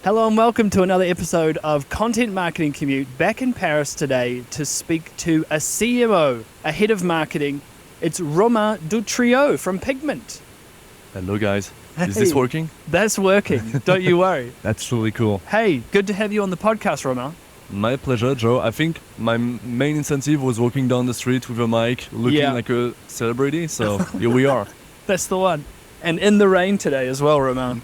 Hello and welcome to another episode of Content Marketing Commute, back in Paris today to speak to a CMO, a head of marketing. It's Romain Doutriaux from Pigment. Hello guys, is this working? That's working, don't you worry. That's really cool. Hey, good to have you on the podcast, Romain. My pleasure, Joe. I think my main incentive was walking down the street with a mic, looking like a celebrity, so here we are. That's the one. And in the rain today as well, Romain.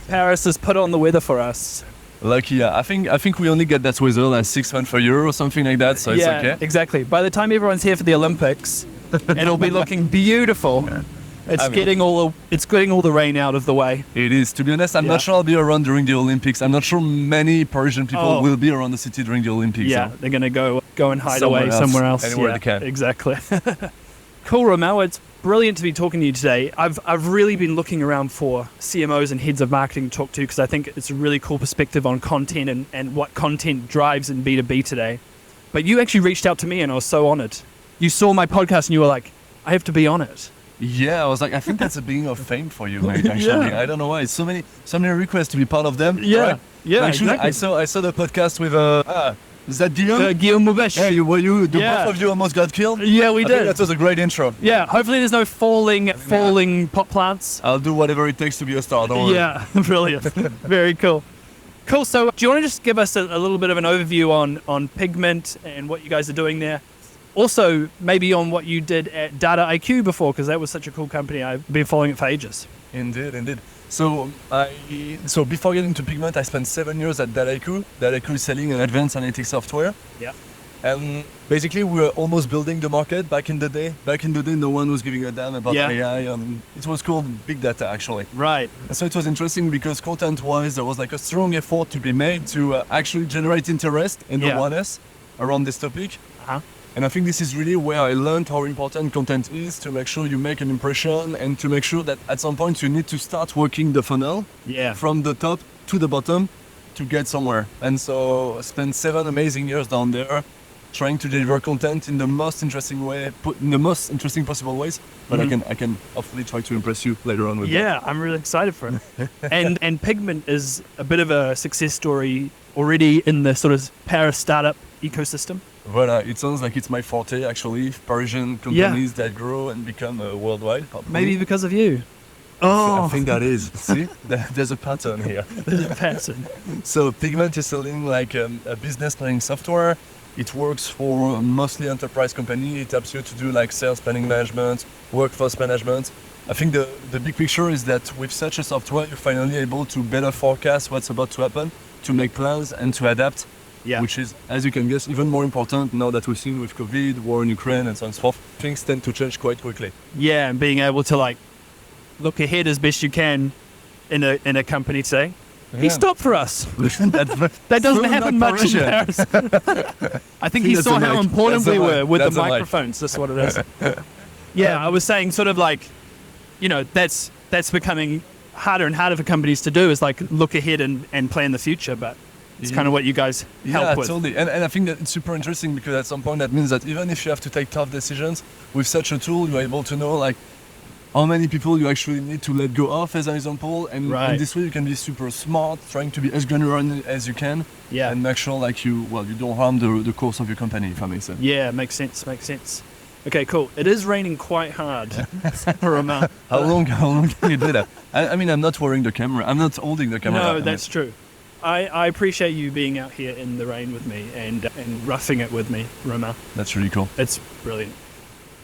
Paris has put on the weather for us. Lucky, yeah. I think we only get that weather like 6 months a year or something like that, so it's okay. Exactly. By the time everyone's here for the Olympics, it'll be looking beautiful. It's getting all the rain out of the way. It is. To be honest, I'm not sure I'll be around during the Olympics. I'm not sure many Parisian people will be around the city during the Olympics. Yeah, they're going to go and hide away somewhere else. Anywhere they can. Exactly. Cool, Romain. It's brilliant to be talking to you today. I've really been looking around for CMOs and heads of marketing to talk to because I think it's a really cool perspective on content and what content drives in B2B today. But you actually reached out to me and I was so honored. You saw my podcast and you were like, I have to be on it. Yeah, I was like, I think that's a beginning of fame for you, mate. Actually, I don't know why. So many requests to be part of them. Yeah, right? yeah. Actually, exactly. I saw the podcast with is that Guillaume? Guillaume Moubesh. Yeah, both of you almost got killed. Yeah, we did. That was a great intro. Yeah, hopefully there's no falling pot plants. I'll do whatever it takes to be a star. Don't worry. Yeah, brilliant. Very cool. Cool. So, do you want to just give us a little bit of an overview on Pigment and what you guys are doing there? Also, maybe on what you did at Data IQ before, because that was such a cool company. I've been following it for ages. Indeed. So before getting to Pigment, I spent 7 years at Data IQ. Data IQ is selling an advanced analytics software. Yeah. And basically, we were almost building the market back in the day. No one was giving a damn about AI. It was called big data, actually. Right. And so it was interesting because content-wise, there was like a strong effort to be made to actually generate interest and awareness around this topic. Uh-huh. And I think this is really where I learned how important content is to make sure you make an impression and to make sure that at some point you need to start working the funnel from the top to the bottom to get somewhere. And so I spent 7 amazing years down there trying to deliver content in the most interesting way, in the most interesting possible ways. But I can hopefully try to impress you later on with that. Yeah, I'm really excited for it. and Pigment is a bit of a success story already in the sort of Paris startup ecosystem. Voilà, it sounds like it's my forte actually, Parisian companies that grow and become worldwide. Hopefully. Maybe because of you. I think that is. See, there's a pattern here. There's a pattern. So Pigment is selling like a business planning software. It works for mostly enterprise company. It helps you to do like sales planning management, workforce management. I think the big picture is that with such a software, you're finally able to better forecast what's about to happen, to make plans and to adapt. Yeah. Which is, as you can guess, even more important now that we've seen with COVID, war in Ukraine, and so on and so forth. Things tend to change quite quickly. Yeah, and being able to like look ahead as best you can in a company today. He stopped for us. that doesn't happen much in Paris. I think he saw how important we were with the microphones. That's what it is. Yeah, I was saying sort of like, that's becoming harder and harder for companies to do is like look ahead and plan the future, but it's kind of what you guys help with. Yeah, totally. And I think that it's super interesting because at some point that means that even if you have to take tough decisions, with such a tool, you're able to know like how many people you actually need to let go of, as an example. And in this way, you can be super smart, trying to be as granular as you can. Yeah. And make sure like you don't harm the course of your company, if that makes sense. Yeah, makes sense. Okay, cool. It is raining quite hard. Romain. How long can you do that? I mean, I'm not wearing the camera. I'm not holding the camera. No, that's true. I appreciate you being out here in the rain with me and roughing it with me, Romain. That's really cool. It's brilliant.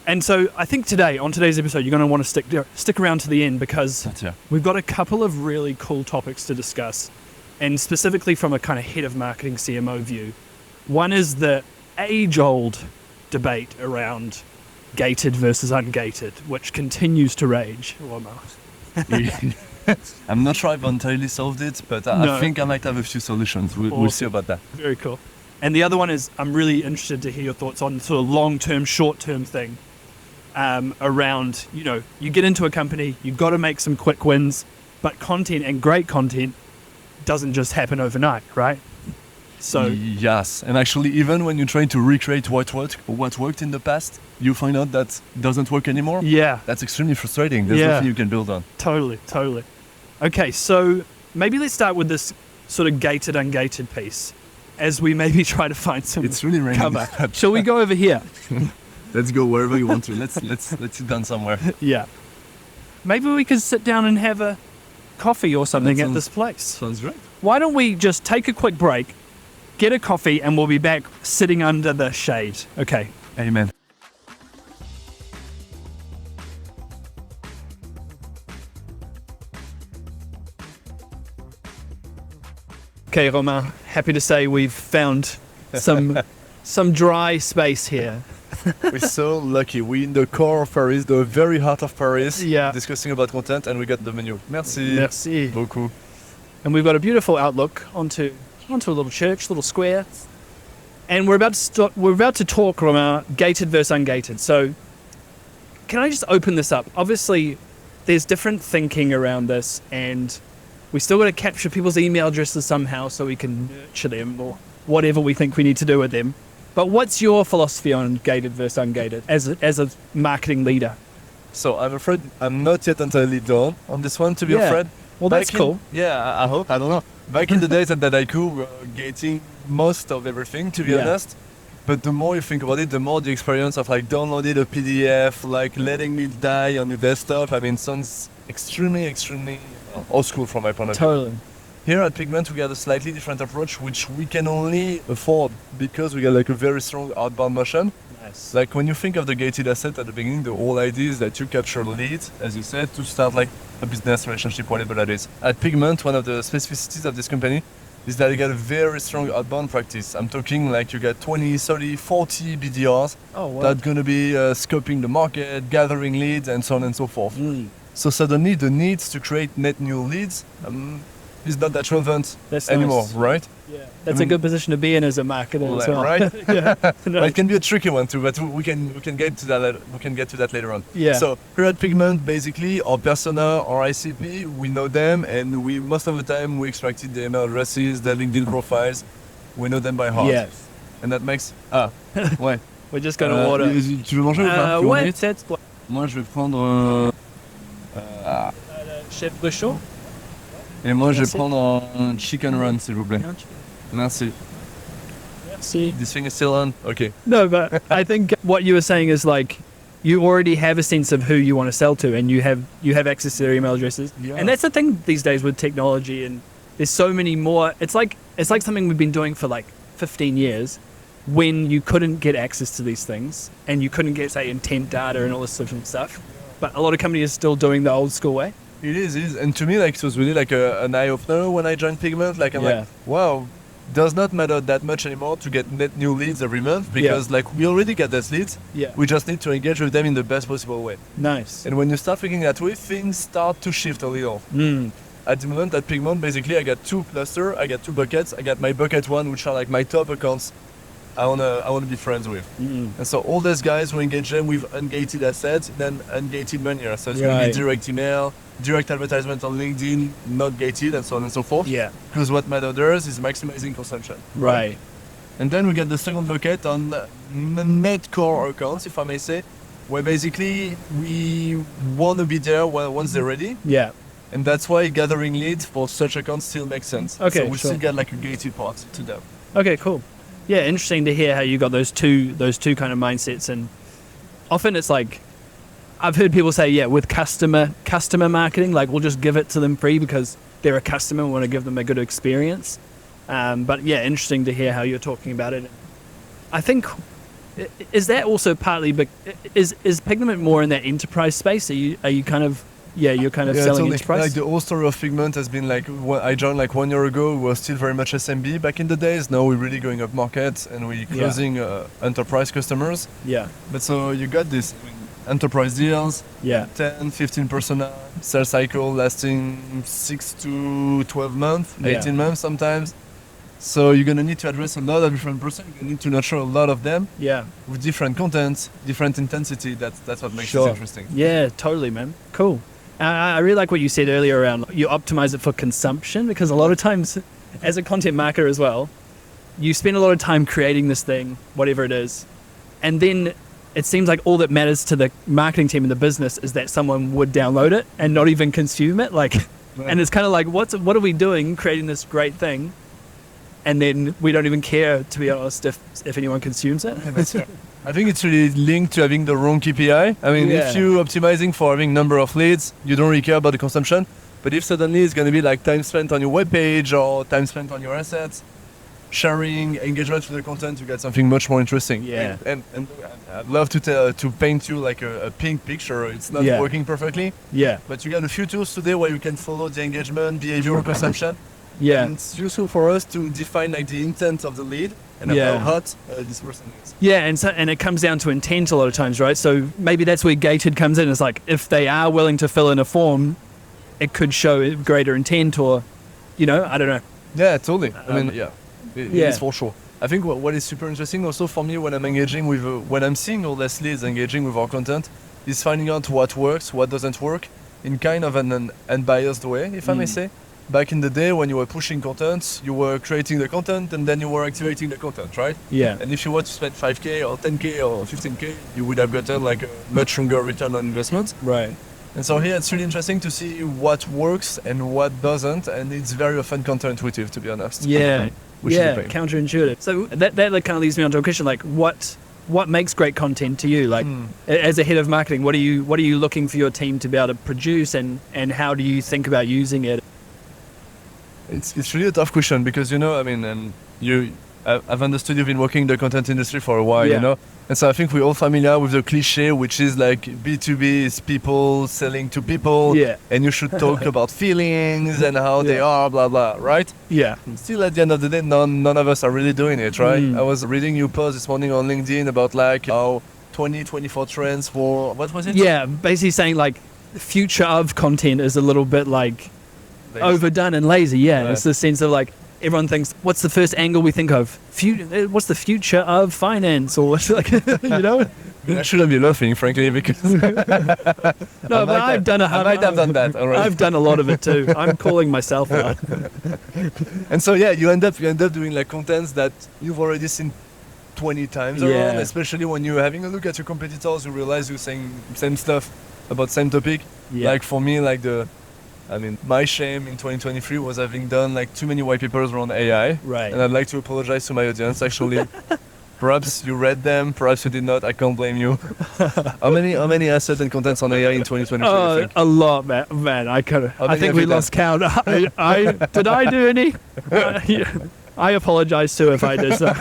And so I think on today's episode, you're going to want to stick around to the end because we've got a couple of really cool topics to discuss, and specifically from a kind of head of marketing CMO view. One is the age-old debate around gated versus ungated, which continues to rage. I'm not sure I've entirely solved it, but I think I might have a few solutions. We'll see about that. Very cool. And the other one is I'm really interested to hear your thoughts on sort of long-term, short-term thing around, you get into a company, you've got to make some quick wins, but content and great content doesn't just happen overnight, right? So yes, and actually even when you're trying to recreate what worked in the past, you find out that doesn't work anymore. Yeah. That's extremely frustrating. There's nothing you can build on. Totally. Okay, so maybe let's start with this sort of gated, ungated piece as we maybe try to find some It's really raining. cover. Shall we go over here? Let's go wherever you want to. Let's sit down somewhere. Yeah. Maybe we could sit down and have a coffee or something at this place. Sounds great. Why don't we just take a quick break, get a coffee, and we'll be back sitting under the shade. Okay. Amen. Okay, Romain, happy to say we've found some dry space here. We're so lucky. We're in the core of Paris, the very heart of Paris, Yeah. discussing about content, and we got the menu. Merci. Merci. Beaucoup. And we've got a beautiful outlook onto a little church, little square. And we're about to talk, Romain, gated versus ungated. So can I just open this up? Obviously, there's different thinking around this, and we still got to capture people's email addresses somehow so we can nurture them or whatever we think we need to do with them. But what's your philosophy on gated versus ungated as a marketing leader? So I'm afraid I'm not yet entirely done on this one, to be afraid. Well, that's cool. I hope. I don't know. Back in the days at Dadaiku, we were gating most of everything, to be honest. But the more you think about it, the more the experience of like downloading a PDF, like letting it die on your desktop, I mean, sounds extremely old school from my point of view. Totally. Here at Pigment, we got a slightly different approach, which we can only afford because we got like a very strong outbound motion. Nice. Like when you think of the gated asset at the beginning, the whole idea is that you capture leads, as you said, to start like a business relationship, whatever that is. At Pigment, one of the specificities of this company is that you got a very strong outbound practice. I'm talking like you got 20, 30, 40 BDRs Oh, wow. that gonna be scoping the market, gathering leads, and so on and so forth. Mm. So suddenly the needs to create net new leads is not that relevant That's anymore, nice. right? Yeah. That's a good position to be in as a marketer as well. Right? Yeah. But it can be a tricky one too, but we can get to that. We can get to that later on. Yeah. So here at Pigment, basically, our persona, our ICP, we know them, and we most of the time we extracted their email addresses, their LinkedIn profiles. We know them by heart. Yeah. And that makes ouais. We're just going to order. Tu veux manger ou pas? Tu veux Ouais, manger? peut-être. Moi, je vais prendre. Chef Bruchot. Et moi, je vais Merci. prendre un chicken run, s'il vous plaît. Merci. See. This thing is still on. Okay. No, but I think what you were saying is like you already have a sense of who you want to sell to, and you have access to their email addresses. Yeah. And that's the thing these days with technology, and there's so many more. It's like something we've been doing for like 15 years, when you couldn't get access to these things, and you couldn't get, say, intent data and all this different stuff. But a lot of companies are still doing the old school way. It is. And to me, like, it was really like an eye-opener when I joined Pigment. Like, I'm like, wow, does not matter that much anymore to get net new leads every month because, like, we already get those leads. Yeah. We just need to engage with them in the best possible way. Nice. And when you start thinking that way, things start to shift a little. Mm. At the moment at Pigment, basically, I got two clusters, I got two buckets. I got my bucket one, which are like my top accounts I wanna be friends with. Mm. And so all those guys, we engage them with ungated assets, then ungated money. So it's gonna be direct email, direct advertisement on LinkedIn, not gated, and so on and so forth. Yeah. Because what matters is maximizing consumption. Right. And then we get the second bucket on net core accounts, if I may say, where basically we want to be there once they're ready. Yeah. And that's why gathering leads for such accounts still makes sense. Okay, So we sure. still get like a gated part to them. Okay, cool. Yeah, interesting to hear how you got those two kind of mindsets. And often it's like, I've heard people say, yeah, with customer marketing, like we'll just give it to them free because they're a customer, we want to give them a good experience. But yeah, interesting to hear how you're talking about it. I think, is that also partly, is Pigment more in that enterprise space? Are you kind of, you're kind of selling totally. enterprise? Like the whole story of Pigment has been like, I joined like 1 year ago, we were still very much SMB back in the days. Now we're really going up market and we're closing enterprise customers. Yeah. But so you got this enterprise deals, Yeah. 10, 15 persona, sales cycle lasting 6 to 12 months, 18 months sometimes. So you're gonna need to address a lot of different persons. You need to nurture a lot of them Yeah. with different content, different intensity. That's what makes it interesting. Yeah, totally, man. Cool. I really like what you said earlier around you optimize it for consumption, because a lot of times, as a content marketer as well, you spend a lot of time creating this thing, whatever it is, and then it seems like all that matters to the marketing team and the business is that someone would download it and not even consume it. Like, And it's kind of like, what are we doing creating this great thing? And then we don't even care, to be honest, if anyone consumes it. I think it's really linked to having the wrong KPI. I mean, if you're optimizing for having number of leads, you don't really care about the consumption. But if suddenly it's going to be like time spent on your webpage or time spent on your assets, sharing, engagement with the content, you get something much more interesting. Yeah. And I'd love to paint you like a pink picture. It's not working perfectly. Yeah. But you got a few tools today where you can follow the engagement, behavior, consumption. Yeah. And it's useful for us to define like the intent of the lead and how hot this person is. Yeah, and it comes down to intent a lot of times, right? So maybe that's where Gated comes in. It's like, if they are willing to fill in a form, it could show greater intent, or, I don't know. Yeah, totally. I mean, it is for sure. I think what is super interesting also for me when I'm engaging with, when I'm seeing all these leads engaging with our content, is finding out what works, what doesn't work, in kind of an unbiased way, if I may say. Back in the day when you were pushing content, you were creating the content and then you were activating the content, right? Yeah. And if you were to spend 5K or 10K or 15K, you would have gotten like a much stronger return on investment. Right. And so here it's really interesting to see what works and what doesn't, and it's very often counterintuitive, to be honest. Yeah. Which is a pain. Counterintuitive. So that kind of leads me on to a question, like what makes great content to you? Like as a head of marketing, what are you looking for your team to be able to produce, and how do you think about using it? It's really a tough question because, I mean, and I've understood you've been working in the content industry for a while, and so I think we're all familiar with the cliche, which is like B2B is people selling to people, and you should talk about feelings and how they are, blah, blah, right? Yeah. Still, at the end of the day, none of us are really doing it, right? I was reading your post this morning on LinkedIn about like how 2024 trends for, what was it? Yeah, basically saying like the future of content is a little bit like overdone and lazy. Yeah, it's the sense of like everyone thinks, what's the first angle we think of? What's the future of finance, or what's like, I shouldn't be laughing, frankly, because no, but I've done I might have done that already. I've done a lot of it too. I'm calling myself out. And so you end up doing like contents that you've already seen 20 times around, especially when you're having a look at your competitors, you realize you're saying same stuff about same topic. Like for me, like my shame in 2023 was having done like too many white papers around AI. Right. And I'd like to apologize to my audience, actually. Perhaps you read them, perhaps you did not, I can't blame you. How many assets and contents on AI in 2023? A lot, man. I think we lost count. Did I do any? I apologize too if I did so.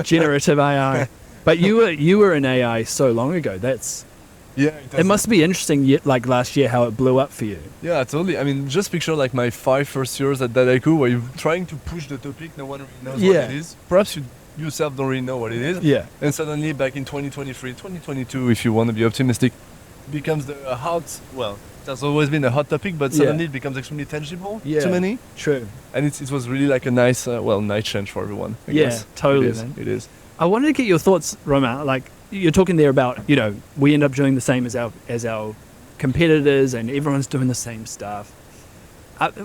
Generative AI. But you were in AI so long ago. It must be interesting, like last year, how it blew up for you. Yeah, totally. I mean, just picture like my 5 first years at Dadaiku, where you're trying to push the topic, no one really knows what it is. Perhaps you yourself don't really know what it is. Yeah. And suddenly, back in 2023, 2022, if you want to be optimistic, becomes the hot. Well, it has always been a hot topic, but suddenly it becomes extremely tangible to many. True. And it was really like a nice change for everyone. I guess. Totally. It is. I wanted to get your thoughts, Romain. Like, you're talking there about, we end up doing the same as our competitors, and everyone's doing the same stuff.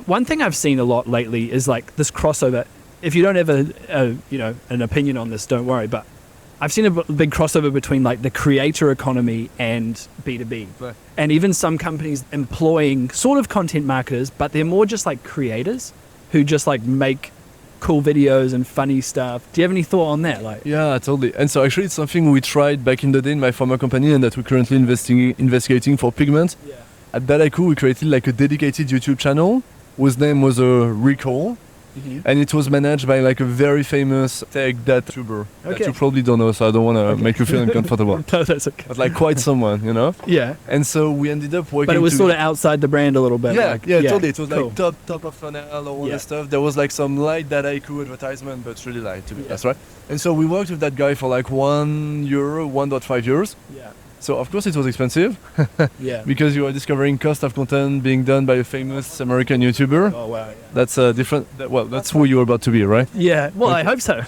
One thing I've seen a lot lately is like this crossover. If you don't have an opinion on this, don't worry. But I've seen a big crossover between like the creator economy and B2B, right. And even some companies employing sort of content marketers, but they're more just like creators who just like make cool videos and funny stuff. Do you have any thought on that? Yeah, totally. And so actually it's something we tried back in the day in my former company, and that we're currently investigating for Pigment. Yeah. At Dadaiku, we created like a dedicated YouTube channel whose name was Recall. Mm-hmm. And it was managed by like a very famous tech data YouTuber that you probably don't know, so I don't want to make you feel uncomfortable. No, that's okay. But like quite someone, Yeah. And so we ended up working. But it was sort of outside the brand a little bit. Yeah, totally. It was like top of funnel, all that stuff. There was like some light Dadaiku advertisement, but really light, to be honest, right? And so we worked with that guy for like 1 year, 1.5 years. Yeah. So of course it was expensive. Because you are discovering cost of content being done by a famous American YouTuber. Oh wow. Yeah. That's different. That's who you're about to be, right? Yeah. Well, I hope so.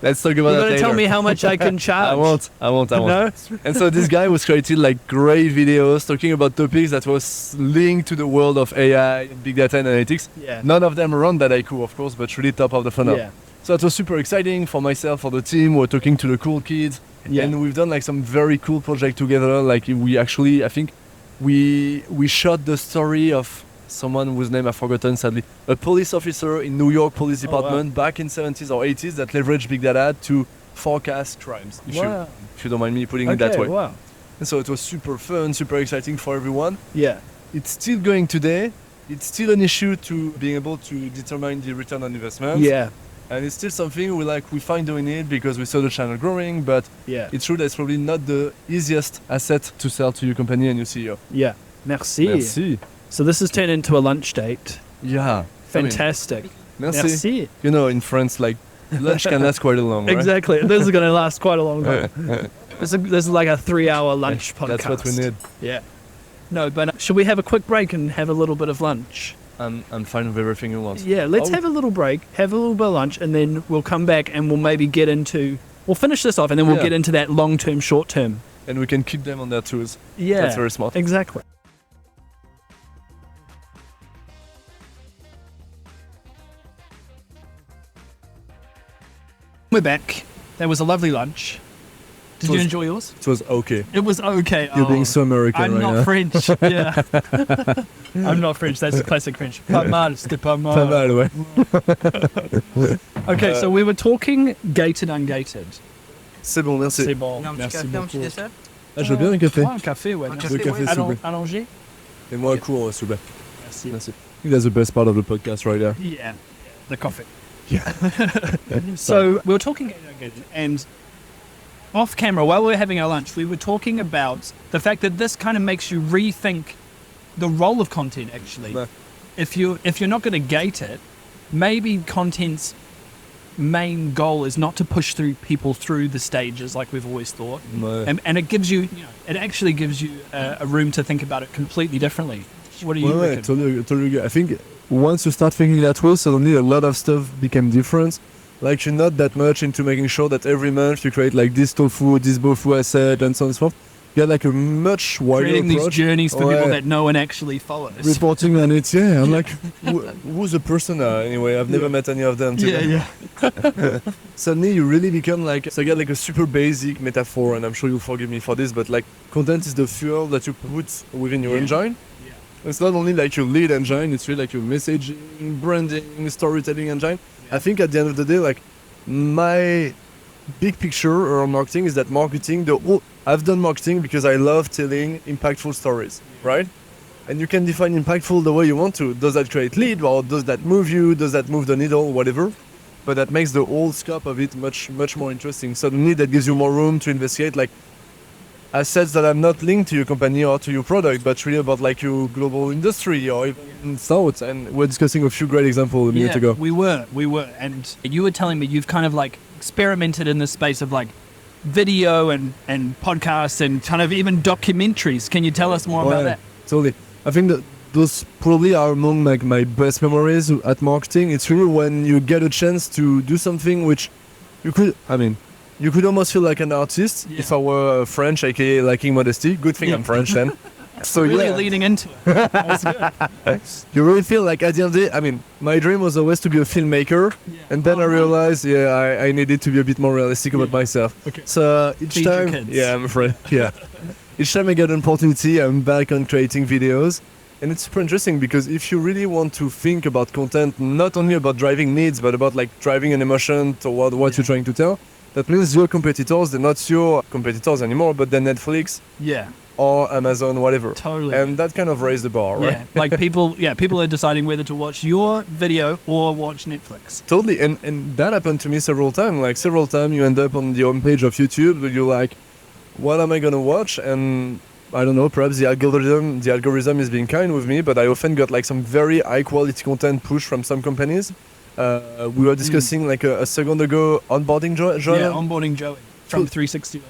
Let's talk about that later. Tell me how much I can charge. I won't. No? And so this guy was creating like great videos talking about topics that was linked to the world of AI, big data and analytics. Yeah. None of them around Dadaiku, of course, but really top of the funnel. Yeah. So it was super exciting for myself, for the team. We're talking to the cool kids. Yeah. And we've done like some very cool project together. Like we actually, I think we shot the story of someone whose name I've forgotten sadly, a police officer in New York Police Department back in 70s or 80s that leveraged big data to forecast crimes. If you don't mind me putting it that way. Wow. And so it was super fun, super exciting for everyone. Yeah. It's still going today. It's still an issue to being able to determine the return on investment. Yeah. And it's still something we find doing it because we saw the channel growing, but it's true that it's probably not the easiest asset to sell to your company and your CEO. Yeah. Merci. Merci. So this has turned into a lunch date. Yeah. Fantastic. Merci. Merci. You know, in France, like, lunch can last quite a long, right? Exactly. This is going to last quite a long time. This is like a 3-hour lunch podcast. That's what we need. Yeah. No, but should we have a quick break and have a little bit of lunch? I'm fine with everything you want. Yeah, let's have a little break, have a little bit of lunch, and then we'll come back and we'll maybe we'll finish this off and then we'll get into that long-term, short-term. And we can keep them on their toes. Yeah. That's very smart. Exactly. We're back. That was a lovely lunch. Did you enjoy yours? It was okay. It was okay. You're being so American I'm right not now. French. Yeah. I'm not French. That's classic French. Pas mal, c'était pas mal. Pas mal, ouais. Okay, so we were talking gated, ungated. C'est bon, merci. C'est bon. Un petit Merci café, un petit beaucoup. dessert. Ah, je veux bien un café. Ouais, un café, ouais. Un merci. Le café, café, ouais. s'il vous plaît. Allongé? Et moi, court, s'il vous plaît. Merci. Merci. I think that's the best part of the podcast right there. Yeah, the coffee. Yeah. So we were talking gated, ungated, and off camera, while we were having our lunch, we were talking about the fact that this kind of makes you rethink the role of content, actually. No. If you're not going to gate it, maybe content's main goal is not to push people through the stages like we've always thought. No. And it gives you, it actually gives you a room to think about it completely differently. What do you reckon? Totally agree. I think once you start thinking that way, suddenly a lot of stuff became different. Like you're not that much into making sure that every month you create like this tofu, this bofu asset, and so on and so forth. You have like a much wider Creating approach. these journeys for people that no one actually follows. Reporting on it, yeah. I'm like, who's the persona anyway? I've never met any of them. Yeah. Suddenly you really become like, so I got like a super basic metaphor, and I'm sure you'll forgive me for this, but like content is the fuel that you put within your engine. Yeah. It's not only like your lead engine, it's really like your messaging, branding, storytelling engine. I think at the end of the day, like my big picture around marketing is that I've done marketing because I love telling impactful stories, right? And you can define impactful the way you want to. Does that create lead, or does that move you? Does that move the needle? Whatever. But that makes the whole scope of it much more interesting. Suddenly that gives you more room to investigate like assets that are not linked to your company or to your product, but really about like your global industry or even thoughts. And we're discussing a few great examples a minute ago. We were. And you were telling me you've kind of like experimented in this space of like video and podcasts and kind of even documentaries. Can you tell us more about that? Totally. I think that those probably are among like my best memories at marketing. It's really when you get a chance to do something which you could almost feel like an artist if I were French, aka lacking modesty. Good thing I'm French then. So really leading into it. That's good. You really feel like at the end of the day, my dream was always to be a filmmaker, and then I realized, I needed to be a bit more realistic about myself. Okay. So each Feed time, your kids. I'm afraid, each time I get an opportunity, I'm back on creating videos, and it's super interesting because if you really want to think about content, not only about driving needs, but about like driving an emotion toward what you're trying to tell, that means your competitors, they're not your competitors anymore, but they're Netflix. Yeah. Or Amazon, whatever. Totally. And that kind of raised the bar, right? Yeah, like people are deciding whether to watch your video or watch Netflix. Totally, and that happened to me several times. Like several times you end up on the homepage of YouTube where you're like, what am I gonna watch? And I don't know, perhaps the algorithm is being kind with me, but I often got like some very high quality content push from some companies. We were discussing like a second ago onboarding Joey. Yeah, onboarding Joey from 360.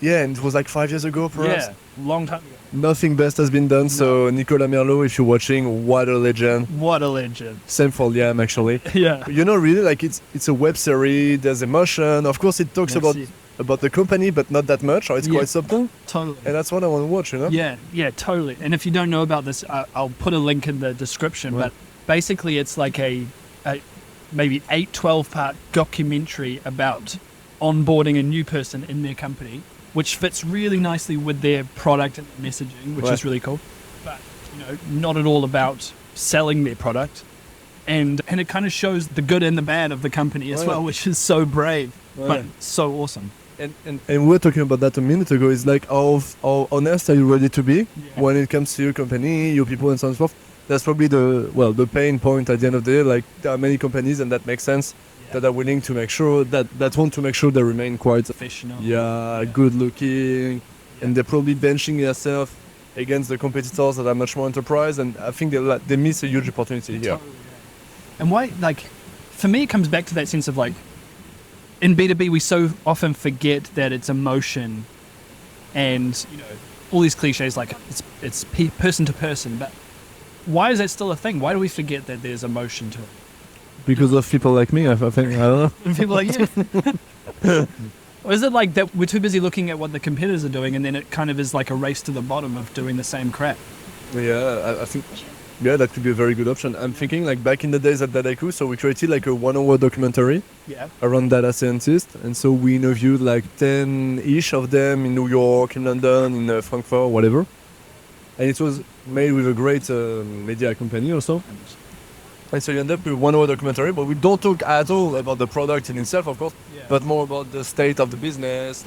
Yeah, and it was like 5 years ago, perhaps. Yeah, long time ago. Nothing best has been done. So Nicolas Merlot, if you're watching, what a legend. What a legend. Same for Liam, actually. Yeah. You know, really, like it's a web series. There's emotion. Of course, it talks about the company, but not that much, or it's quite subtle. Totally. And that's what I want to watch, you know? Yeah, totally. And if you don't know about this, I'll put a link in the description. Right. But basically, it's like a maybe 8-12 part documentary about onboarding a new person in their company. which fits really nicely with their product and messaging, which is really cool. But, not at all about selling their product. And it kind of shows the good and the bad of the company as well, which is so brave, but so awesome. And we were talking about that a minute ago. It's like how honest are you ready to be when it comes to your company, your people, and so on and so forth. That's probably the pain point at the end of the day. Like there are many companies, and that makes sense, that are willing to make sure that want to make sure they remain quite professional, good looking, and they're probably benching themselves against the competitors that are much more enterprise. And I think they miss a huge opportunity here. Totally. And why, for me, it comes back to that sense of in B2B, we so often forget that it's emotion and, all these cliches, it's person to person. But why is that still a thing? Why do we forget that there's emotion to it? Because of people like me, I think. I don't know. People like you. Or is it like that we're too busy looking at what the competitors are doing and then it kind of is like a race to the bottom of doing the same crap? Yeah, I think... Yeah, that could be a very good option. I'm thinking back in the days at Dataiku, so we created a 1-hour documentary around data scientists. And so we interviewed 10-ish of them in New York, in London, in Frankfurt, whatever. And it was made with a great media company also. And so you end up with a 1-hour documentary, but we don't talk at all about the product in itself, of course, but more about the state of the business,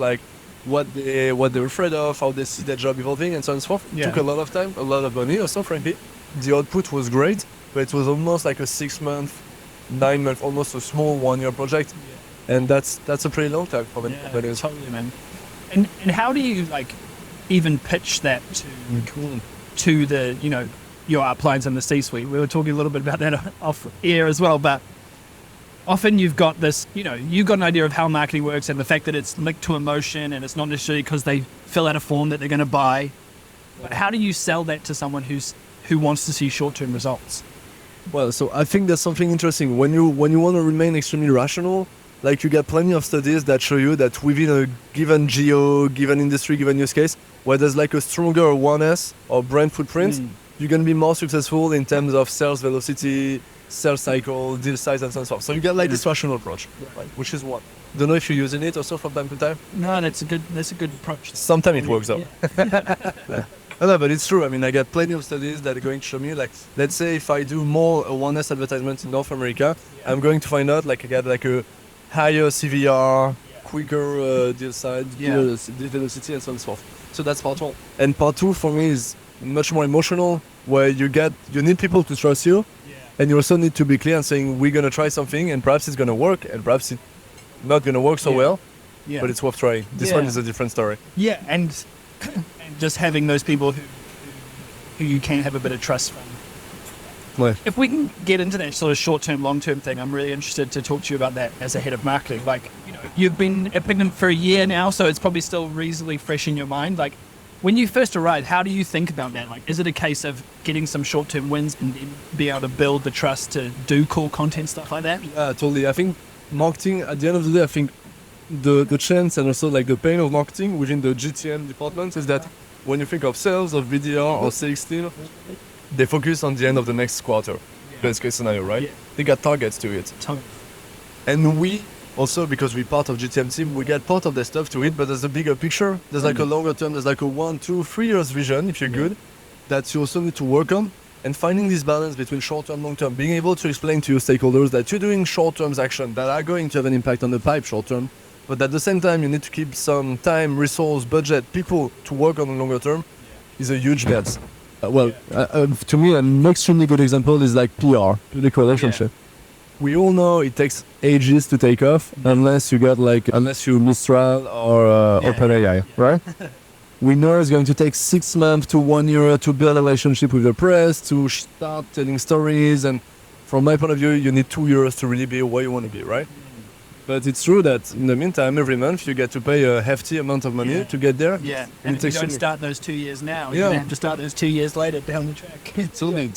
what they're afraid of, how they see their job evolving, and so on and so forth. It took a lot of time, a lot of money also, frankly. The output was great, but it was almost like a 6-month, 9-month, almost a small 1-year project. And that's a pretty long time for many companies. Totally, man. And how do you even pitch that to the, your uplines in the C-suite? We were talking a little bit about that off air as well, but often you've got this, you've got an idea of how marketing works and the fact that it's linked to emotion and it's not necessarily because they fill out a form that they're going to buy. But how do you sell that to someone who wants to see short-term results? Well, so I think there's something interesting. When you want to remain extremely rational, you get plenty of studies that show you that within a given geo, given industry, given use case, where there's a stronger awareness or brand footprint, you're going to be more successful in terms of sales velocity, sales cycle, deal size, and so on. So you get this rational approach, which is one. Don't know if you're using it also from time to time. No, that's a good approach. Sometimes it works out. No, but it's true. I mean, I got plenty of studies that are going to show me, let's say if I do more awareness advertisements in North America, I'm going to find out, I get a higher CVR, quicker deal size, deal velocity, and so on and so forth. So that's part one. And part two for me is much more emotional, where you need people to trust you, and you also need to be clear and saying, we're going to try something, and perhaps it's going to work, and perhaps it's not going to work so well, but it's worth trying. This one is a different story. Yeah, and just having those people who you can have a bit of trust from. Right. If we can get into that sort of short-term, long-term thing, I'm really interested to talk to you about that as a head of marketing. You've been at Pigment for a year now, so it's probably still reasonably fresh in your mind. When you first arrived, how do you think about that? Is it a case of getting some short-term wins and then be able to build the trust to do cool content, stuff like that? Yeah, totally. I think marketing, at the end of the day, I think the chance and also the pain of marketing within the GTM department is that when you think of sales, of VDR or sales team, they focus on the end of the next quarter. Best case scenario, right? They got targets to it. And we also, because we're part of GTM team, we get part of the stuff to it, but there's a bigger picture. There's a longer term, there's a 1, 2, 3 years vision, if you're good, that you also need to work on. And finding this balance between short-term, long-term, being able to explain to your stakeholders that you're doing short-term actions that are going to have an impact on the pipe short-term, but at the same time, you need to keep some time, resource, budget, people to work on the longer term is a huge bet. To me, an extremely good example is PR, public relationship. We all know it takes ages to take off unless you Mistral or OpenAI, right? We know it's going to take 6 months to 1 year to build a relationship with the press, to start telling stories, and from my point of view, you need 2 years to really be where you want to be, right? But it's true that in the meantime, every month you get to pay a hefty amount of money to get there. Yeah, and if you don't start those 2 years now, you're going to have to start those 2 years later down the track.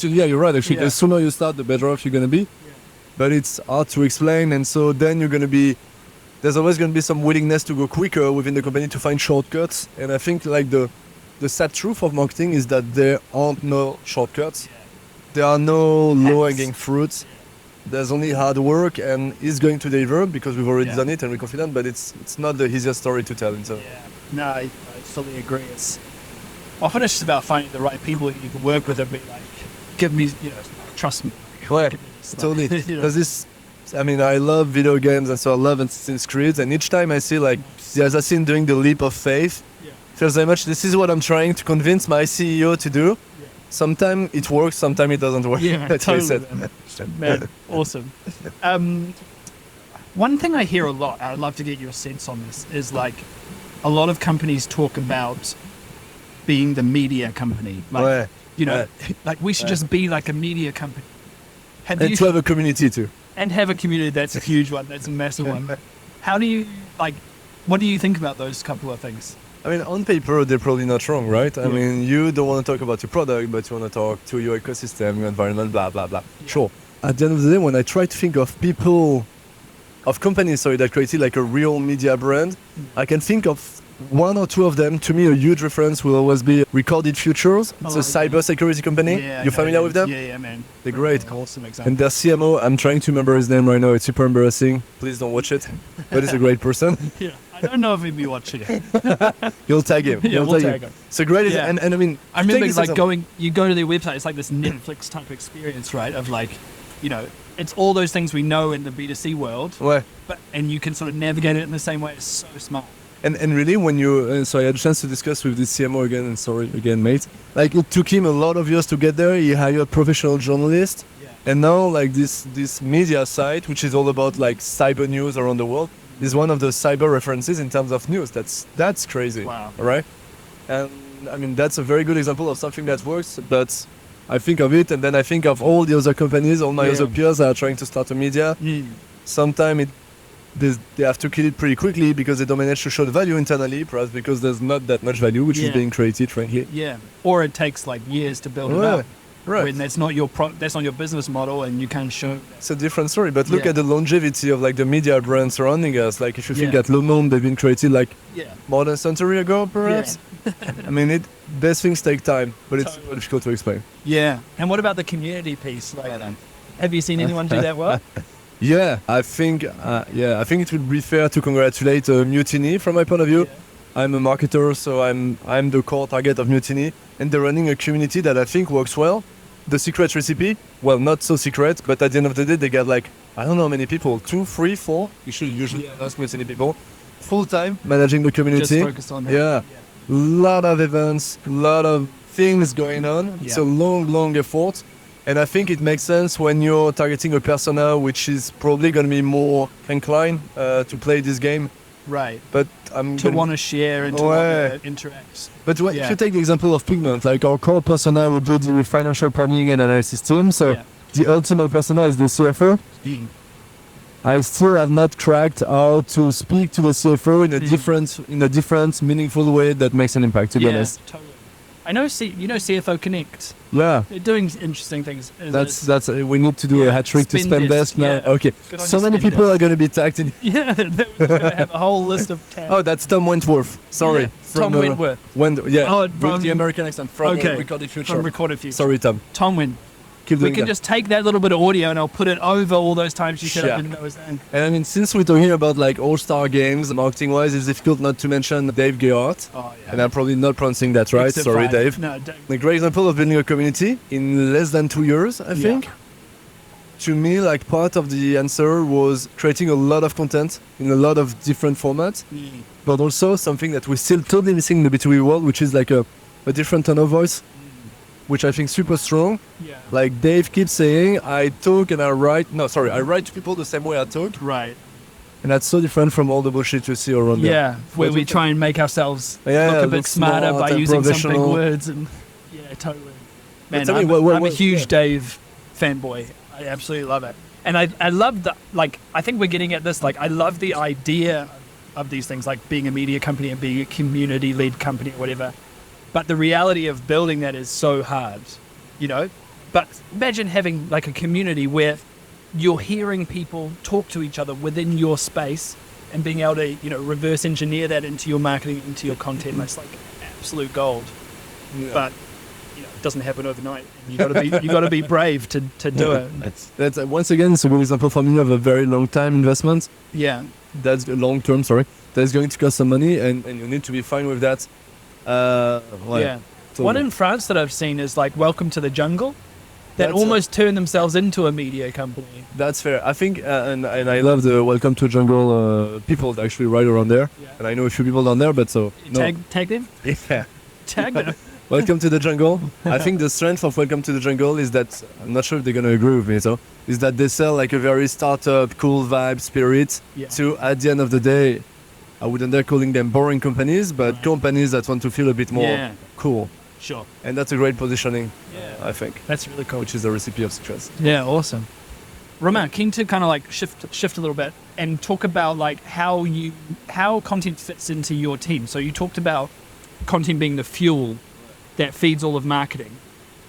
Yeah, you're right. Actually, the sooner you start, the better off you're going to be. But it's hard to explain, and so then there's always going to be some willingness to go quicker within the company to find shortcuts. And I think the sad truth of marketing is that there aren't no shortcuts. There are no low-hanging fruits. There's only hard work, and it's going to deliver because we've already Yeah. done it and we're confident. But it's not the easiest story to tell. So Yeah. No, I fully agree. It's often it's just about finding the right people that you can work with and be like, give me, trust me. yeah, Give me this, like, totally. you know. Because this, I mean, I love video games, and so I love Assassin's Creed. And each time I see like the assassin doing the leap of faith, Yeah. feels very much. This is what I'm trying to convince my CEO to do. Yeah. Sometimes it works, sometimes it doesn't work. Yeah, That's what I totally. said. Man, awesome. One thing I hear a lot, I'd love to get your sense on this, is like a lot of companies talk about being the media company. Like, Yeah. like we should just be like a media company. Have And you, to have a community too. and have a community. That's a huge one. That's a massive one. How do you, like, what do you think about those couple of things? I mean, on paper, they're probably not wrong, right? I Yeah. mean, you don't want to talk about your product, but you want to talk to your ecosystem, your environment, blah, blah, blah. Yeah. Sure. At the end of the day, when I try to think of people, of companies, that created like a real media brand, I can think of one or two of them. To me, a huge reference will always be Recorded Futures. It's a cybersecurity company. Yeah, I You're know familiar with them? Yeah, man. They're great. Awesome example. And their CMO, I'm trying to remember his name right now. It's super embarrassing. Please don't watch it. But he's a great person. Yeah, I don't know if he'd be watching it. You'll tag him. Yeah, You'll we'll tag him. It's a great, Yeah. and I mean, I take remember this like example. you go to their website, it's like this Netflix type experience, right? Of like, it's all those things we know in the B2C world, Ouais. and you can sort of navigate it in the same way. It's so smart. And really, when you, so I had a chance to discuss with this CMO again, and sorry again, mate. Like, it took him a lot of years to get there. He hired professional journalists, Yeah. and now like this media site, which is all about like cyber news around the world, is one of the cyber references in terms of news. That's crazy. Wow. All right. And I mean, that's a very good example of something that works. But I think of it, and then I think of all the other companies, all my Yeah. other peers that are trying to start a media. Sometimes they have to kill it pretty quickly because they don't manage to show the value internally, perhaps because there's not that much value which Yeah. is being created, frankly. Yeah. Or it takes like years to build it Right. up. Right. When that's not your that's not your business model, and you can't show. It's a different story, but look Yeah. at the longevity of like the media brands surrounding us. Like if you think Yeah. at Le Monde, they've been created like Yeah. more than a century ago, perhaps. I mean, these things take time, but it's Totally. difficult to explain. Yeah. And what about the community piece? Like, have you seen anyone do that well? Yeah, I think it would be fair to congratulate Mutiny from my point of view. Yeah. I'm a marketer, so I'm the core target of Mutiny, and they're running a community that I think works well. The secret recipe, well, not so secret, but at the end of the day, they get like, I don't know how many people, 2, 3, 4. You should usually ask Mutiny people. Full time managing the community. Just focus on that. Yeah. Lot of events, lot of things going on. It's Yeah. a long effort. And I think it makes sense when you're targeting a persona which is probably going to be more inclined to play this game. Right. But I'm To gonna- want to share and to Ouais. want to interact. But Yeah. if you take the example of Pigment, like our core persona will do the financial planning and analysis team. So Yeah. the ultimate persona is the CFO. I still have not cracked how to speak to the CFO in a different, meaningful way that makes an impact. To be honest, totally. I know. CFO Connect. yeah. They're doing interesting things. That's we need to do a hat trick to spend best now. yeah. Okay, Good on so you, many Spend people are going to be tagged in. Yeah, they're going to have a whole list of tabs. Oh, that's Tom Wentworth. Sorry, Yeah, Tom Wentworth. Yeah, Oh, with from- the American accent from Okay. Recorded Future. From Recorded Future. Sorry, Tom. Tom Win. Keep We doing can that. just take that little bit of audio and I'll put it over all those times you said Yeah. I didn't know his name. And I mean, since we're talking about like all-star games, marketing-wise, it's difficult not to mention Dave Gehart. Oh, yeah. And I'm probably not pronouncing that right. It's a Sorry, vibe. Dave. No, Dave. A great example of building a community in less than 2 years, I think. To me, like part of the answer was creating a lot of content in a lot of different formats, but also something that we're still totally missing in the B2B world, which is like a different tone of voice, which I think super strong. Yeah. Like Dave keeps saying, I talk and I write. No, sorry, I write to people the same way I talk. Right. And that's so different from all the bullshit you see around there. Yeah, where we What- try and make ourselves Yeah, look a bit look smarter smart by and using some big professional. words. And yeah, totally. Man, tell me, I'm, what- I'm a huge yeah. Dave fanboy. I absolutely love it. And I love the, like, I think we're getting at this, like, I love the idea of these things, like being a media company and being a community-led company or whatever. But the reality of building that is so hard, you know? But imagine having, like, a community where you're hearing people talk to each other within your space and being able to, reverse engineer that into your marketing, into your content. That's like absolute gold. Yeah. But it doesn't happen overnight. You got to be brave to do it. That's once again, it's a good example for me of a very long time investment. Yeah. That's long term, sorry. That's going to cost some money, and you need to be fine with that. Yeah. One in France that I've seen is like Welcome to the Jungle, that That's almost turned themselves into a media company. That's fair. I think, and I love the Welcome to Jungle people that actually right around there. Yeah. And I know a few people down there, but so Tag them? Yeah. Tag them. Welcome to the Jungle. I think the strength of Welcome to the Jungle is that, I'm not sure if they're going to agree with me, is that they sell like a very startup, cool vibe, spirit to, at the end of the day, I wouldn't dare calling them boring companies, but companies that want to feel a bit more cool. Sure. And that's a great positioning, I think. That's really cool. Which is a recipe of success. Yeah, awesome. Romain, keen to kind of like shift a little bit and talk about like how content fits into your team. So you talked about content being the fuel that feeds all of marketing.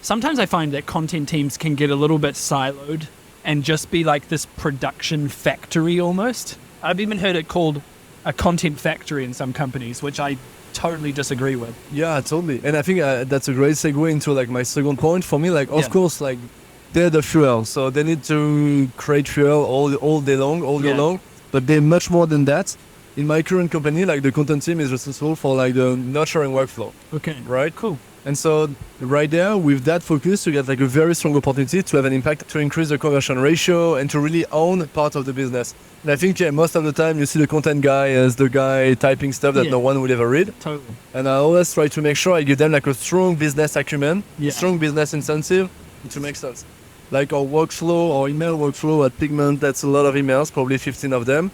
Sometimes I find that content teams can get a little bit siloed and just be like this production factory almost. I've even heard it called a content factory in some companies, which I totally disagree with. Yeah, totally. And I think that's a great segue into like my second point. For me, like, of course, like, they're the fuel. So they need to create fuel all day long, all year long. But they're much more than that. In my current company, like, the content team is responsible for like the nurturing workflow. Okay. Right? Cool. And so right there, with that focus, you get like a very strong opportunity to have an impact, to increase the conversion ratio and to really own part of the business. And I think most of the time you see the content guy as the guy typing stuff that no one would ever read. Totally. And I always try to make sure I give them like a strong business acumen, strong business incentive to make sense. Like our workflow, our email workflow at Pigment, that's a lot of emails, probably 15 of them.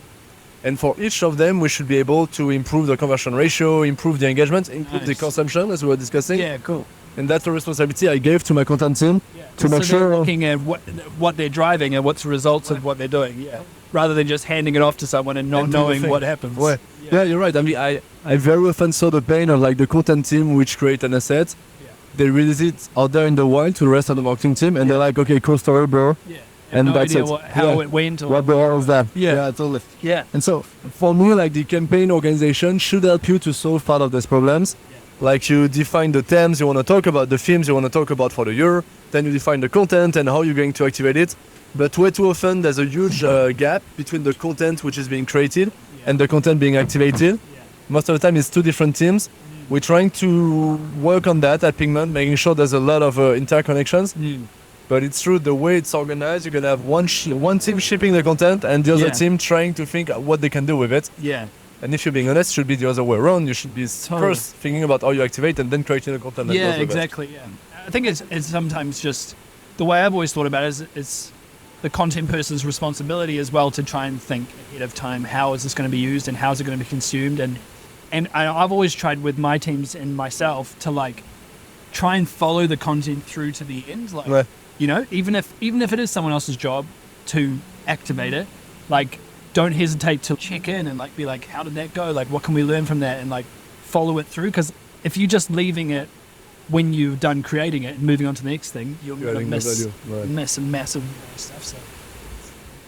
And for each of them, we should be able to improve the conversion ratio, improve the engagement, improve the consumption, as we were discussing. Yeah, cool. And that's a responsibility I gave to my content team to make sure. They're looking at what they're driving and what's the results of what they're doing, rather than just handing it off to someone and not knowing what happens. Well, yeah, you're right. I mean, I very often saw the pain of like the content team which create an asset. They release it out there in the wild to the rest of the marketing team, and they're like, okay, cool story, bro. Yeah. And no that's idea it. How it went or what the hell is that? Yeah, totally. Yeah. And so for me, like, the campaign organization should help you to solve part of these problems. Like, you define the themes you want to talk about, the themes you want to talk about for the year, then you define the content and how you're going to activate it. But way too often there's a huge gap between the content which is being created and the content being activated. Most of the time it's two different teams. We're trying to work on that at Pigment, making sure there's a lot of interconnections. But it's true, the way it's organized, you're going to have one team shipping the content and the other team trying to think what they can do with it. Yeah. And if you're being honest, it should be the other way around. You should be first thinking about how you activate and then creating the content. Yeah, exactly. Yeah. I think it's sometimes just, the way I've always thought about it is it's the content person's responsibility as well to try and think ahead of time, how is this going to be used and how is it going to be consumed? And I've always tried with my teams and myself to like try and follow the content through to the end. Like, you know, even if it is someone else's job to activate it, like, don't hesitate to check in and like be like, how did that go? Like, what can we learn from that? And like follow it through. Because if you're just leaving it when you've done creating it and moving on to the next thing, you're going to miss massive stuff. So.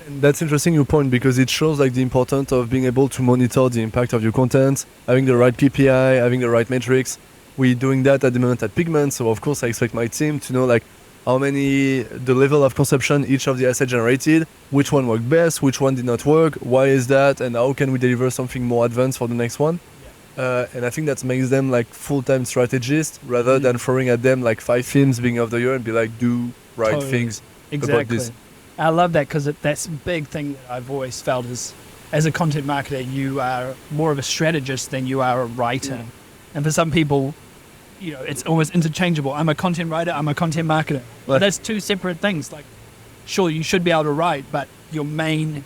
And that's interesting your point, because it shows like the importance of being able to monitor the impact of your content, having the right KPI, having the right metrics. We're doing that at the moment at Pigment. So of course I expect my team to know like the level of consumption each of the assets generated, which one worked best, which one did not work, why is that, and how can we deliver something more advanced for the next one. And I think that makes them like full-time strategists rather than throwing at them like 5 themes beginning of the year and be like, do things about this. I love that, because that's a big thing that I've always felt is, as a content marketer, you are more of a strategist than you are a writer. And for some people, you know, it's almost interchangeable. I'm a content writer, I'm a content marketer. But that's two separate things. Like, sure, you should be able to write, but your main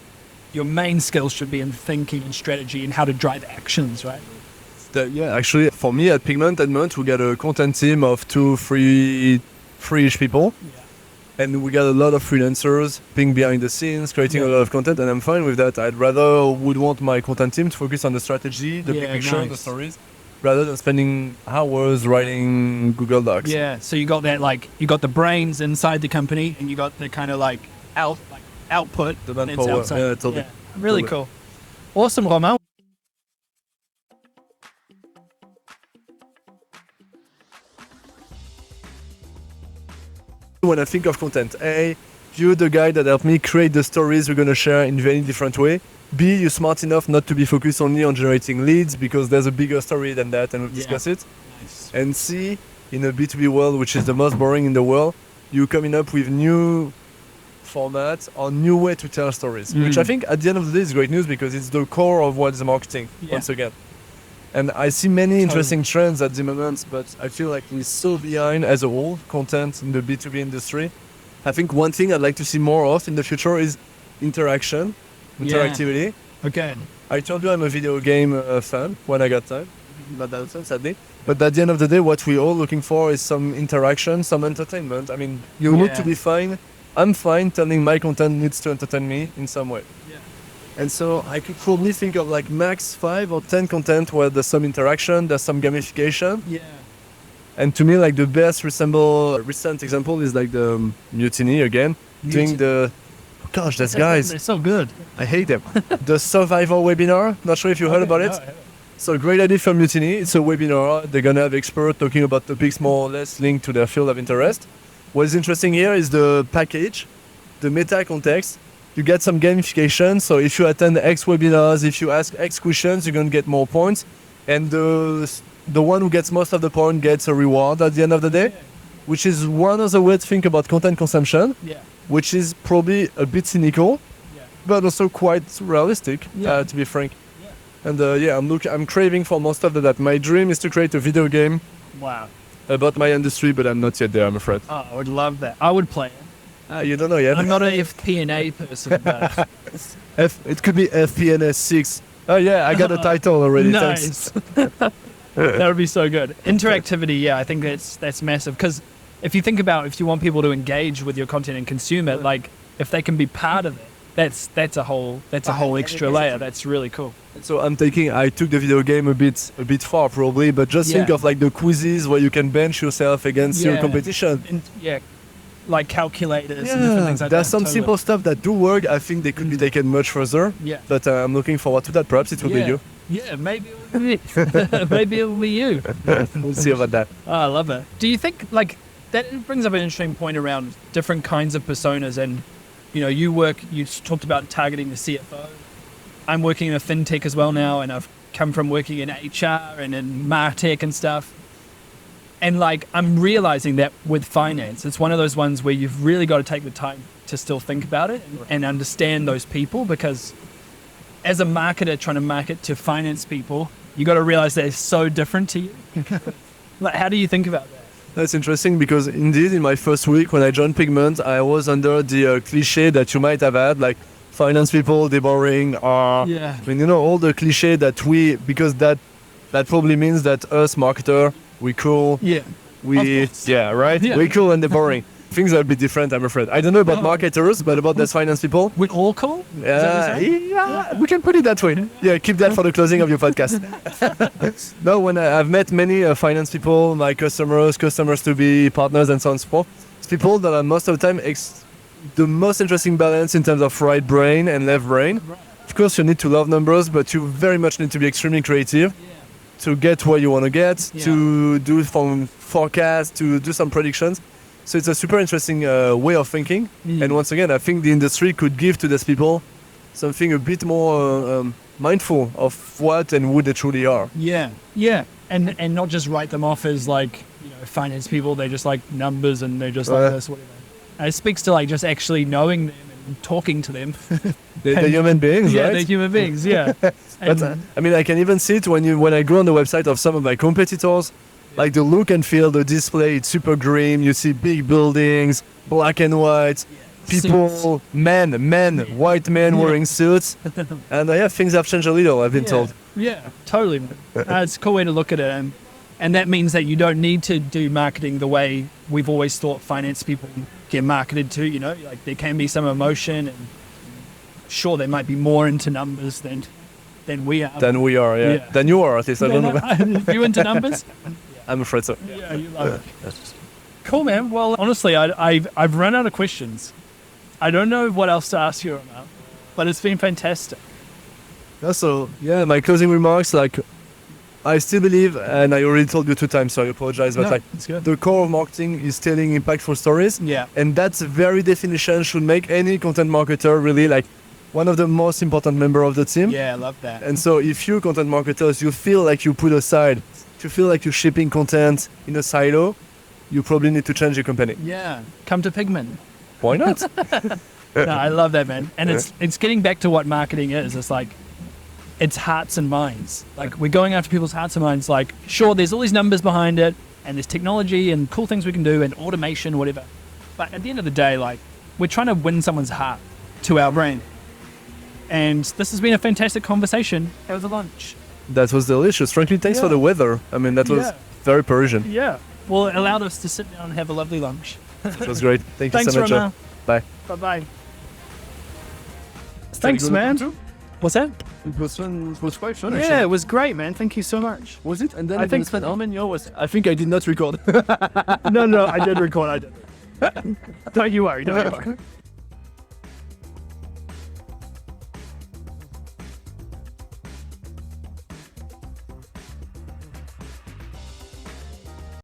skills should be in thinking and strategy and how to drive actions, right? Actually, for me at Pigment, we got a content team of 3-ish people. And we got a lot of freelancers being behind the scenes, creating a lot of content, and I'm fine with that. would want my content team to focus on the strategy, the big picture, the stories, rather than spending hours writing Google Docs. Yeah, so you got that, like, you got the brains inside the company, and you got the kind of like output. The manpower. Yeah, totally. Really cool. Awesome, Romain. when I think of content. A, you're the guy that helped me create the stories we're going to share in very different way. B, you're smart enough not to be focused only on generating leads because there's a bigger story than that and we'll discuss it. Nice. And C, in a B2B world, which is the most boring in the world, you're coming up with new formats or new way to tell stories, which I think at the end of the day is great news because it's the core of what is marketing, once again. And I see many interesting trends at the moment, but I feel like we're so behind as a whole, content in the B2B industry. I think one thing I'd like to see more of in the future is interactivity. Okay. I told you I'm a video game fan when I got time, not that often, sadly. But at the end of the day, what we're all looking for is some interaction, some entertainment. I mean, you need to be fine. I'm fine telling my content needs to entertain me in some way. Yeah. And so I could probably think of like max 5 or 10 content where there's some interaction, there's some gamification. Yeah. And to me, like the best recent example is like the Mutiny again, doing the, gosh, those guys. They're so good. I hate them. The survival webinar, not sure if you heard about it. No, so great idea from Mutiny. It's a webinar. They're gonna have experts talking about topics more or less linked to their field of interest. What is interesting here is the package, the meta context. You get some gamification. So if you attend X webinars, if you ask X questions, you're gonna get more points. And the one who gets most of the point gets a reward at the end of the day, which is one of the ways to think about content consumption, which is probably a bit cynical, but also quite realistic, to be frank. And I'm craving for more stuff that. My dream is to create a video game about my industry, but I'm not yet there, I'm afraid. Oh, I would love that. I would play it. You don't know yet? I'm not an FP&A person, but... It could be FP&A 6. Oh yeah, I got a title already. Nice. That would be so good. Interactivity, I think that's massive. Because if you think about if you want people to engage with your content and consume it, like if they can be part of it, that's a whole extra layer. That's really cool. So I took the video game a bit far probably, but just think of like the quizzes where you can bench yourself against your competition. Like calculators and different things like that. There's some simple stuff that do work. I think they could be taken much further. Yeah. But I'm looking forward to that. Perhaps it will be you. Yeah, maybe it will be maybe it will be you. We'll see about that. Oh, I love it. Do you think like that brings up an interesting point around different kinds of personas and you talked about targeting the CFO. I'm working in a fintech as well now, and I've come from working in HR and in MarTech and stuff. And like, I'm realizing that with finance, it's one of those ones where you've really got to take the time to still think about it and understand those people, because as a marketer trying to market to finance people, you got to realize they're so different to you. Like, how do you think about that? That's interesting because indeed in my first week when I joined Pigment, I was under the cliche that you might have had, like finance people, they're boring. I mean, all the cliche that because that probably means that us marketer, we cool. Yeah. Right? Yeah. We cool and they're boring. Things are a bit different, I'm afraid. I don't know about marketers, but about those finance people. We're all cool? We can put it that way. Yeah, keep that for the closing of your podcast. No, when I've met many finance people, my customers to be partners and so on and so forth, it's people that are most of the time the most interesting balance in terms of right brain and left brain. Right. Of course, you need to love numbers, but you very much need to be extremely creative. To get where you want to get, to do some forecasts, to do some predictions. So it's a super interesting way of thinking. And once again, I think the industry could give to these people something a bit more mindful of what and who they truly are. Yeah, and not just write them off as like finance people. They just like numbers and they're just like this, whatever. And it speaks to like just actually knowing them and talking to them. They're human beings, right? Yeah, they're human beings, yeah. But I mean, I can even see it when I go on the website of some of my competitors, like the look and feel, the display, it's super green. You see big buildings, black and white, people, suits. White men wearing suits. And things have changed a little, I've been told. Yeah, totally. It's a cool way to look at it. And that means that you don't need to do marketing the way we've always thought finance people get marketed to, like there can be some emotion and sure they might be more into numbers than we are. Than we are, yeah. Than you are, at least. I don't know. You into numbers? I'm afraid so. Yeah, you love it. Cool, man. Well, honestly, I've run out of questions. I don't know what else to ask you about, but it's been fantastic. So, my closing remarks, like, I still believe, and I already told you 2 times, so I apologize, but No, like it's good. the core of marketing is telling impactful stories. Yeah. And that's very definition should make any content marketer really like one of the most important member of the team. Yeah, I love that. And so if you content marketers, you feel like you put aside, if you feel like you're shipping content in a silo, you probably need to change your company. Yeah, come to Pigment. Why not? No, I love that, man. And it's getting back to what marketing is. It's like, it's hearts and minds. Like, we're going after people's hearts and minds. Like, sure, there's all these numbers behind it, and there's technology and cool things we can do and automation, whatever. But at the end of the day, like, we're trying to win someone's heart to our brand. And this has been a fantastic conversation. How was the lunch? That was delicious. Frankly, thanks for the weather. I mean, that was Yeah. very Parisian. Yeah. Well, it allowed us to sit down and have a lovely lunch. It was great. Thank you Thanks, so much. Romain. Bye. Bye-bye. Thanks, man. What's that? It was quite fun. Yeah, it was great, man. Thank you so much. Was it? And then I think spent how many hours? I think I did not record. No, I did record. I did. Don't you worry. Don't you worry.